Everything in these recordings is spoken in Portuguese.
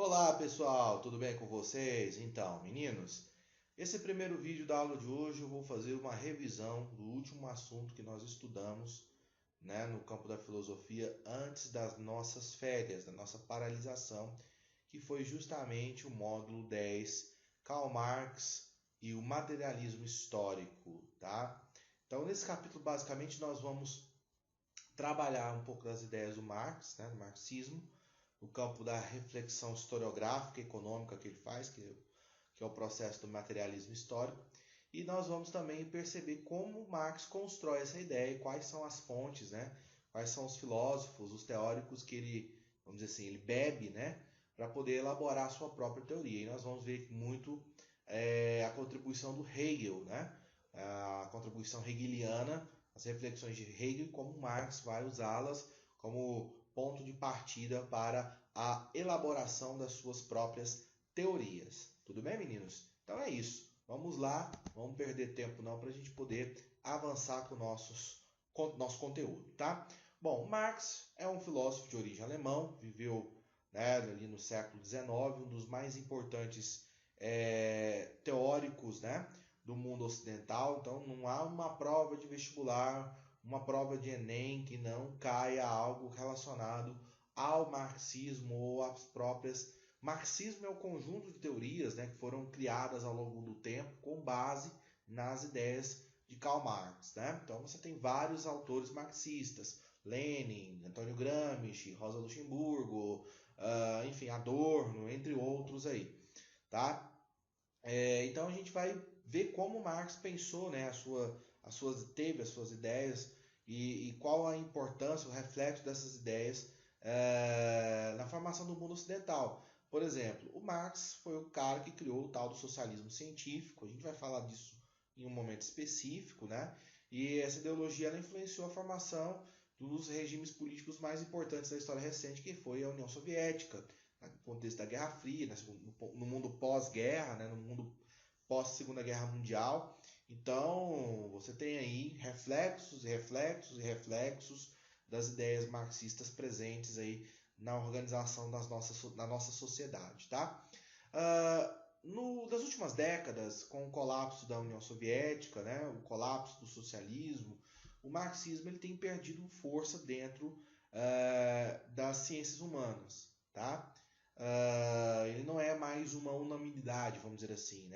Olá pessoal, tudo bem com vocês? Então, meninos, esse primeiro vídeo da aula de hoje eu vou fazer uma revisão do último assunto que nós estudamos, no campo da filosofia antes das nossas férias, da nossa paralisação, que foi justamente o módulo 10, Karl Marx e o materialismo histórico, tá? Então, nesse capítulo, basicamente, nós vamos trabalhar um pouco das ideias do Marx, do marxismo, no campo da reflexão historiográfica e econômica que ele faz, que é o processo do materialismo histórico. E nós vamos também perceber como Marx constrói essa ideia e quais são as fontes, quais são os filósofos, os teóricos que ele, vamos dizer assim, ele bebe, para poder elaborar a sua própria teoria. E nós vamos ver muito a contribuição do Hegel, a contribuição hegeliana, as reflexões de Hegel e como Marx vai usá-las como ponto de partida para a elaboração das suas próprias teorias. Tudo bem, meninos? Então é isso. Vamos lá, vamos perder tempo não para a gente poder avançar com o nosso conteúdo, tá? Bom, Marx é um filósofo de origem alemão, viveu ali no século XIX, um dos mais importantes teóricos do mundo ocidental. Então não há uma prova de vestibular, uma prova de Enem que não caia algo relacionado ao marxismo ou às próprias. Marxismo é o conjunto de teorias que foram criadas ao longo do tempo com base nas ideias de Karl Marx. Então você tem vários autores marxistas, Lenin, Antônio Gramsci, Rosa Luxemburgo, enfim, Adorno, entre outros aí. Tá? Então a gente vai ver como Marx pensou, teve as suas ideias e qual a importância, o reflexo dessas ideias na formação do mundo ocidental. Por exemplo, o Marx foi o cara que criou o tal do socialismo científico. A gente vai falar disso em um momento específico, E essa ideologia ela influenciou a formação dos regimes políticos mais importantes da história recente, que foi a União Soviética, no contexto da Guerra Fria, no mundo pós-guerra, no mundo pós-Segunda Guerra Mundial. Então, você tem aí reflexos e reflexos e reflexos das ideias marxistas presentes aí na organização da nossa sociedade, tá? Das últimas décadas, com o colapso da União Soviética, o colapso do socialismo, o marxismo ele tem perdido força dentro das ciências humanas, tá? Ele não é mais uma unanimidade, vamos dizer assim.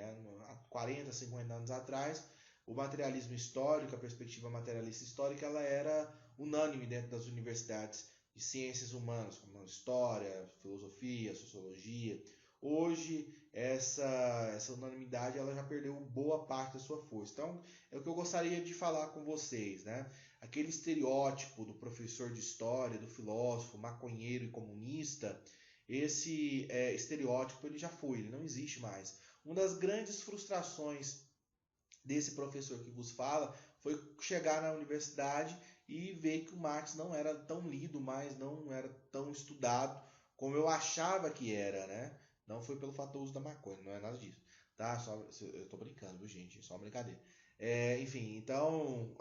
Há 40, 50 anos atrás, o materialismo histórico, a perspectiva materialista histórica, ela era unânime dentro das universidades de ciências humanas, como história, filosofia, sociologia. Hoje, essa unanimidade ela já perdeu boa parte da sua força. Então, é o que eu gostaria de falar com vocês. Aquele estereótipo do professor de história, do filósofo, maconheiro e comunista, esse estereótipo ele já foi, ele não existe mais. Uma das grandes frustrações desse professor que vos fala foi chegar na universidade e ver que o Marx não era tão lido mais, não era tão estudado como eu achava que era, Não foi pelo fato do uso da maconha, não é nada disso, tá? Eu tô brincando, viu, gente? Só uma brincadeira. Enfim, então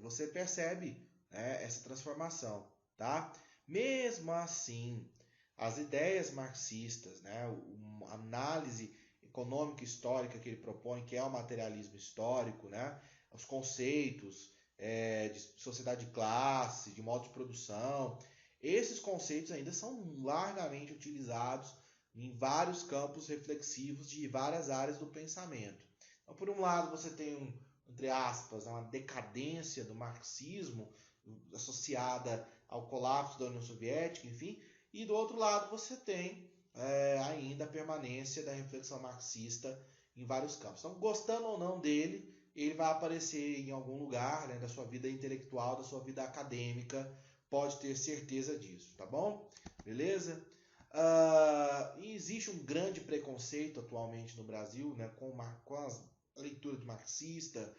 você percebe essa transformação, tá? Mesmo assim, as ideias marxistas, a análise econômica histórica que ele propõe, que é o materialismo histórico, os conceitos de sociedade de classe, de modo de produção, esses conceitos ainda são largamente utilizados em vários campos reflexivos de várias áreas do pensamento. Então, por um lado, você tem entre aspas, uma decadência do marxismo associada ao colapso da União Soviética, enfim, e do outro lado você tem ainda a permanência da reflexão marxista em vários campos. Então, gostando ou não dele, ele vai aparecer em algum lugar da sua vida intelectual, da sua vida acadêmica, pode ter certeza disso, tá bom? Beleza? E existe um grande preconceito atualmente no Brasil com a leitura de marxista,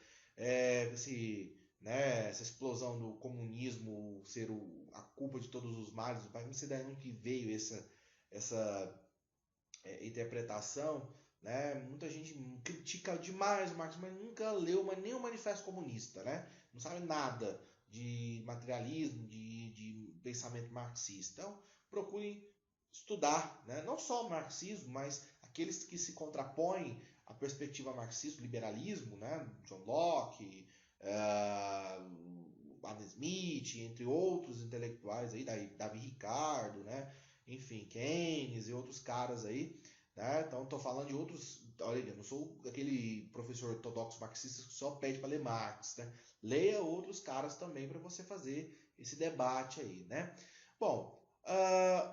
essa explosão do comunismo ser a culpa de todos os males, não sei daí onde veio essa interpretação. Muita gente critica demais o marxismo, mas nunca leu nem o Manifesto Comunista, não sabe nada de materialismo, de pensamento marxista. Então, procurem estudar, né, não só o marxismo, mas aqueles que se contrapõem à perspectiva marxista, o liberalismo, né, John Locke, Adam Smith, entre outros intelectuais aí, Davi Ricardo, né, enfim, Keynes e outros caras aí, né, então estou falando de outros, olha, eu não sou aquele professor ortodoxo marxista que só pede para ler Marx, né, leia outros caras também para você fazer esse debate aí, né. Bom,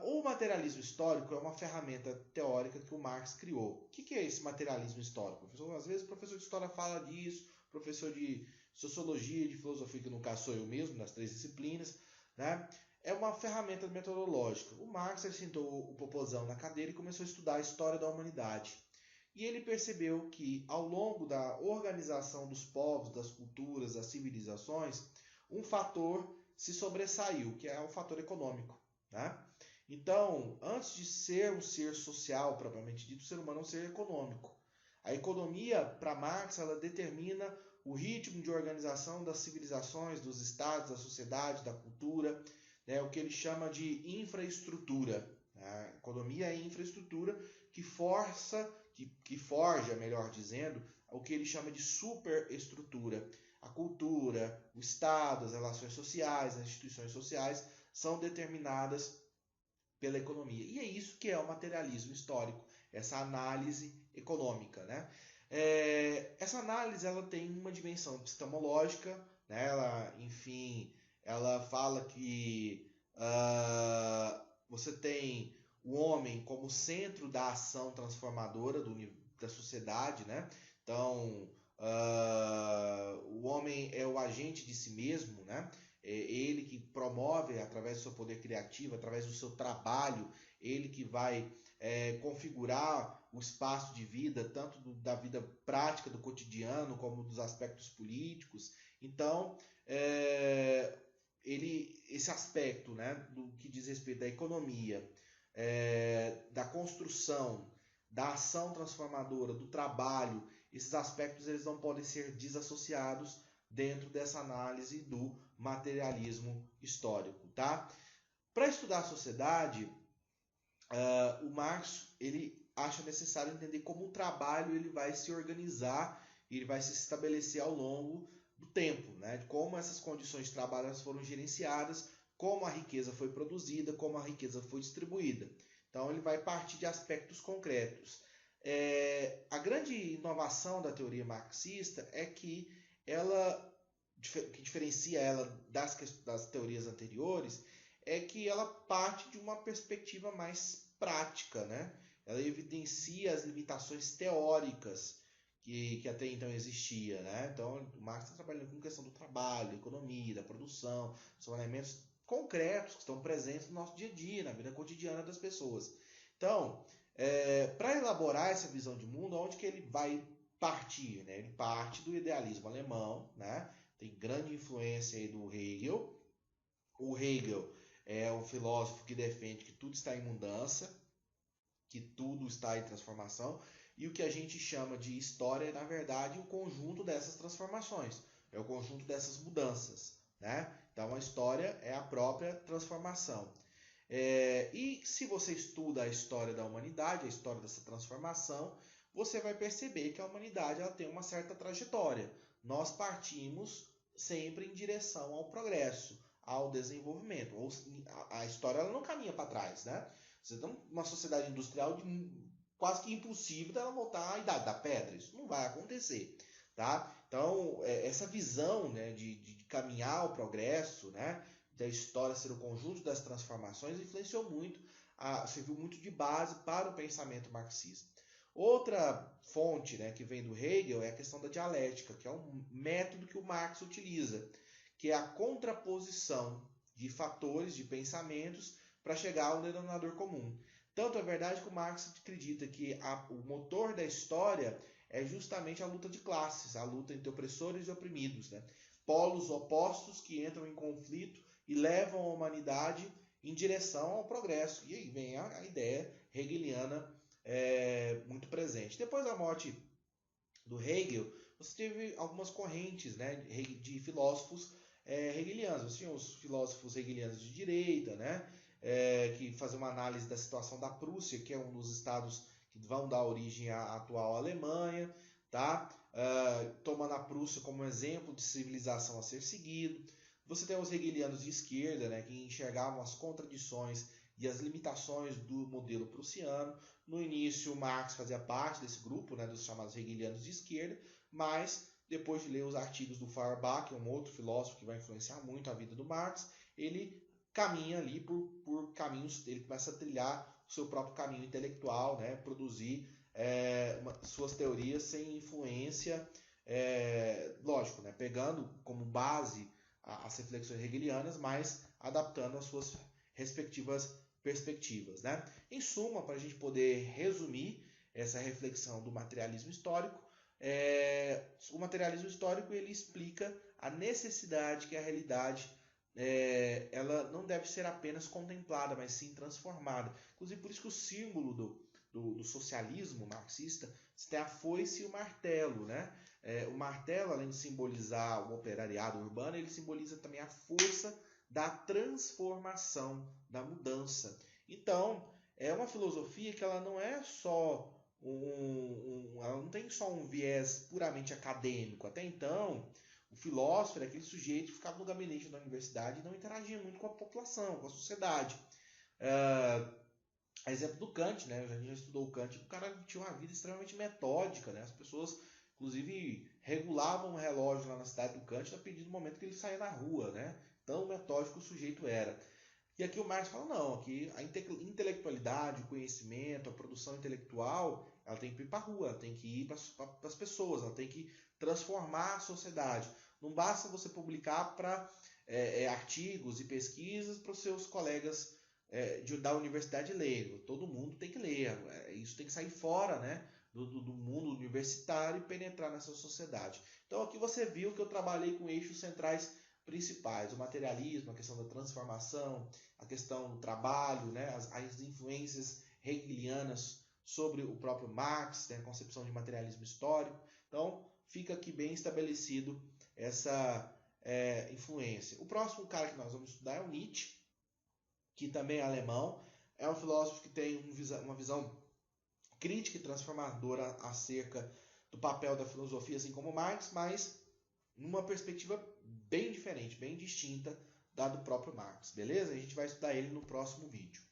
o materialismo histórico é uma ferramenta teórica que o Marx criou. O que é esse materialismo histórico? Às vezes o professor de história fala disso, professor de sociologia, de filosofia, que no caso sou eu mesmo, nas 3 disciplinas, né? É uma ferramenta metodológica. O Marx ele sentou o popozão na cadeira e começou a estudar a história da humanidade. E ele percebeu que, ao longo da organização dos povos, das culturas, das civilizações, um fator se sobressaiu, que é o fator econômico. Né? Então, antes de ser um ser social propriamente dito, o ser humano é um ser econômico. A economia, para Marx, ela determina o ritmo de organização das civilizações, dos estados, da sociedade, da cultura, né? O que ele chama de infraestrutura. A economia é infraestrutura que forja, melhor dizendo, o que ele chama de superestrutura. A cultura, o Estado, as relações sociais, as instituições sociais são determinadas pela economia. E é isso que é o materialismo histórico, essa análise econômica. Né? Essa análise ela tem uma dimensão epistemológica, né? Ela fala que você tem o homem como centro da ação transformadora da sociedade, né? Então, o homem é o agente de si mesmo, né? É ele que promove, através do seu poder criativo, através do seu trabalho, ele que vai configurar o espaço de vida, tanto da vida prática, do cotidiano, como dos aspectos políticos. Então, esse aspecto, né, do que diz respeito da economia, da construção, da ação transformadora, do trabalho, esses aspectos eles não podem ser desassociados dentro dessa análise do materialismo histórico. Tá? Para estudar a sociedade, o Marx ele acha necessário entender como o trabalho ele vai se organizar, ele vai se estabelecer ao longo do tempo, né? De como essas condições de trabalho foram gerenciadas, como a riqueza foi produzida, como a riqueza foi distribuída. Então ele vai partir de aspectos concretos. A grande inovação da teoria marxista é que que diferencia ela das teorias anteriores é que ela parte de uma perspectiva mais prática, né? Ela evidencia as limitações teóricas que até então existia, né? Então, o Marx está trabalhando com questão do trabalho, da economia, da produção, são elementos concretos que estão presentes no nosso dia a dia, na vida cotidiana das pessoas. Então, para elaborar essa visão de mundo, onde que ele vai partir? Né? Ele parte do idealismo alemão, né? Tem grande influência aí do Hegel. O Hegel é um filósofo que defende que tudo está em mudança, que tudo está em transformação, e o que a gente chama de história é, na verdade, o conjunto dessas transformações, é o conjunto dessas mudanças. Né? Então, a história é a própria transformação. E se você estuda a história da humanidade, a história dessa transformação, você vai perceber que a humanidade ela tem uma certa trajetória. Nós partimos sempre em direção ao progresso, ao desenvolvimento. A história ela não caminha para trás, né? Você tem uma sociedade industrial quase que impossível dela voltar à idade da pedra. Isso não vai acontecer, tá? Então, essa visão, né, de caminhar ao progresso, né, da história ser o conjunto das transformações, influenciou muito, serviu muito de base para o pensamento marxista. Outra fonte, né, que vem do Hegel é a questão da dialética, que é um método que o Marx utiliza, que é a contraposição de fatores, de pensamentos, para chegar a um denominador comum. Tanto é verdade que o Marx acredita que o motor da história é justamente a luta de classes, a luta entre opressores e oprimidos, né? Polos opostos que entram em conflito e levam a humanidade em direção ao progresso. E aí vem a ideia hegeliana muito presente. Depois da morte do Hegel, você teve algumas correntes, né, de filósofos hegelianas. Você tinha os filósofos hegelianos de direita, né? Que faziam uma análise da situação da Prússia, que é um dos estados que vão dar origem à atual Alemanha, tá? Tomando a Prússia como exemplo de civilização a ser seguido. Você tem os hegelianos de esquerda, né, que enxergavam as contradições e as limitações do modelo prussiano. No início, Marx fazia parte desse grupo, né, dos chamados hegelianos de esquerda, mas depois de ler os artigos do Feuerbach, que é um outro filósofo que vai influenciar muito a vida do Marx, ele caminha ali por caminhos, ele começa a trilhar o seu próprio caminho intelectual, né, produzir suas teorias sem influência, lógico, né, pegando como base as reflexões hegelianas, mas adaptando às suas respectivas perspectivas, né? Em suma, para a gente poder resumir essa reflexão do materialismo histórico, o materialismo histórico ele explica a necessidade que a realidade ela não deve ser apenas contemplada, mas sim transformada. Inclusive, por isso que o símbolo do socialismo marxista tem a foice e o martelo, né? O martelo, além de simbolizar o operariado urbano, ele simboliza também a força da transformação, da mudança. Então, é uma filosofia que ela não é só ela não tem só um viés puramente acadêmico. Até então, o filósofo era aquele sujeito que ficava no gabinete da universidade e não interagia muito com a população, com a sociedade. Exemplo do Kant, né? A gente já estudou o Kant, o cara tinha uma vida extremamente metódica, né? As pessoas, inclusive, regulavam o relógio lá na cidade do Kant a partir do momento que ele saía na rua, né? Tão metódico o sujeito era. E aqui o Marx fala, não, aqui a intelectualidade, o conhecimento, a produção intelectual, ela tem que ir para a rua, ela tem que ir para as pessoas, ela tem que transformar a sociedade. Não basta você publicar para artigos e pesquisas para os seus colegas da universidade lerem. Todo mundo tem que ler. Isso tem que sair fora, né, do mundo universitário e penetrar nessa sociedade. Então aqui você viu que eu trabalhei com eixos centrais principais, o materialismo, a questão da transformação, a questão do trabalho, né, as influências hegelianas sobre o próprio Marx, né, a concepção de materialismo histórico. Então, fica aqui bem estabelecido essa influência. O próximo cara que nós vamos estudar é o Nietzsche, que também é alemão. É um filósofo que tem uma visão crítica e transformadora acerca do papel da filosofia, assim como Marx, mas numa perspectiva bem diferente, bem distinta da do próprio Marx, beleza? A gente vai estudar ele no próximo vídeo.